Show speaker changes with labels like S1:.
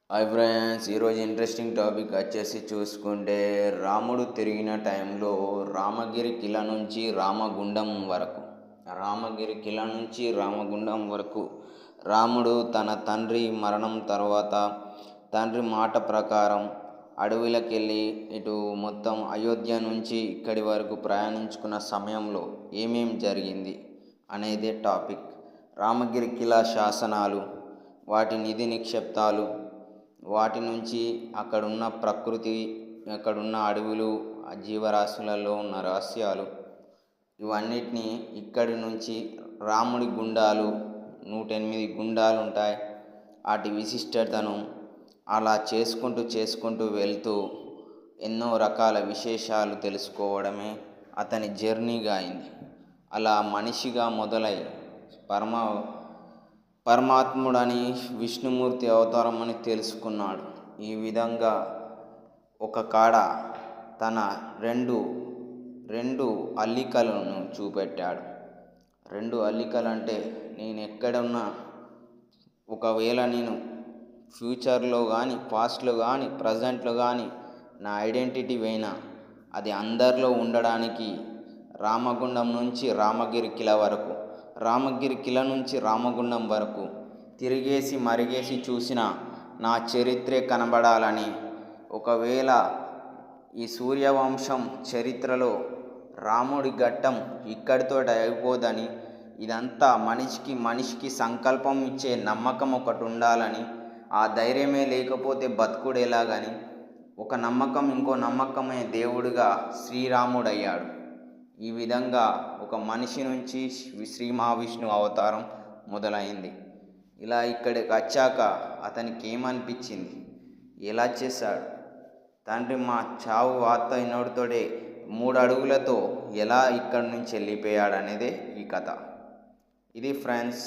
S1: Hi friends, ఈరోజు interesting topic వచ్చేసి చూసుకుంటే రాముడు తిరిగిన టైంలో రామగిరి కిలా వరకు రాముడు తన తండ్రి మరణం తర్వాత తండ్రి మాట ప్రకారం అడవులకెళ్ళి ఇటు మొత్తం అయోధ్య నుంచి ఇక్కడి వరకు ప్రయాణించుకున్న సమయంలో ఏమేం జరిగింది అనేదే టాపిక్. రామగిరి కిలా శాసనాలు, వాటి నిధి నిక్షిప్తాలు, వాటి నుంచి అక్కడున్న ప్రకృతి, అక్కడున్న అడవులు, ఆ జీవరాశులలో ఉన్న రహస్యాలు, ఇవన్నిటినీ ఇక్కడి నుంచి రాముడి గుండాలు 108 గుండాలు ఉంటాయి, వాటి విశిష్టతను అలా చేసుకుంటూ వెళ్తూ ఎన్నో రకాల విశేషాలు తెలుసుకోవడమే అతని జర్నీగా అయింది. అలా మనిషిగా మొదలై పరమాత్ముడని, విష్ణుమూర్తి అవతారం అని తెలుసుకున్నాడు. ఈ విధంగా ఒక కాడ తన రెండు అల్లికలను చూపెట్టాడు. 2 అల్లికలు అంటే, నేను ఎక్కడున్నా, ఒకవేళ నేను ఫ్యూచర్లో కానీ, పాస్ట్లో కానీ, ప్రజెంట్లో కానీ నా ఐడెంటిటీ పోయినా అది అందరిలో ఉండడానికి రామగుండం నుంచి రామగిరి కిలా వరకు, రామగిరి కిలా నుంచి రామగుండం వరకు తిరిగేసి మరిగేసి చూసిన నా చరిత్రే కనబడాలని, ఒకవేళ ఈ సూర్యవంశం చరిత్రలో రాముడి ఘట్టం ఇక్కడితో అయిపోదని, ఇదంతా మనిషికి సంకల్పం ఇచ్చే నమ్మకం ఒకటి ఉండాలని, ఆ ధైర్యమే లేకపోతే బతుకుడు ఎలాగని, ఒక నమ్మకం ఇంకో నమ్మకమే దేవుడిగా శ్రీరాముడయ్యాడు. ఈ విధంగా ఒక మనిషి నుంచి శ్రీ మహావిష్ణు అవతారం మొదలైంది. ఇలా ఇక్కడికి వచ్చాక అతనికి ఏమనిపించింది, ఎలా చేశాడు, తండ్రి మా చావు వార్త ఇన్నోడితోడే 3 అడుగులతో ఎలా ఇక్కడి నుంచి వెళ్ళిపోయాడు అనేదే ఈ కథ. ఇది ఫ్రెండ్స్.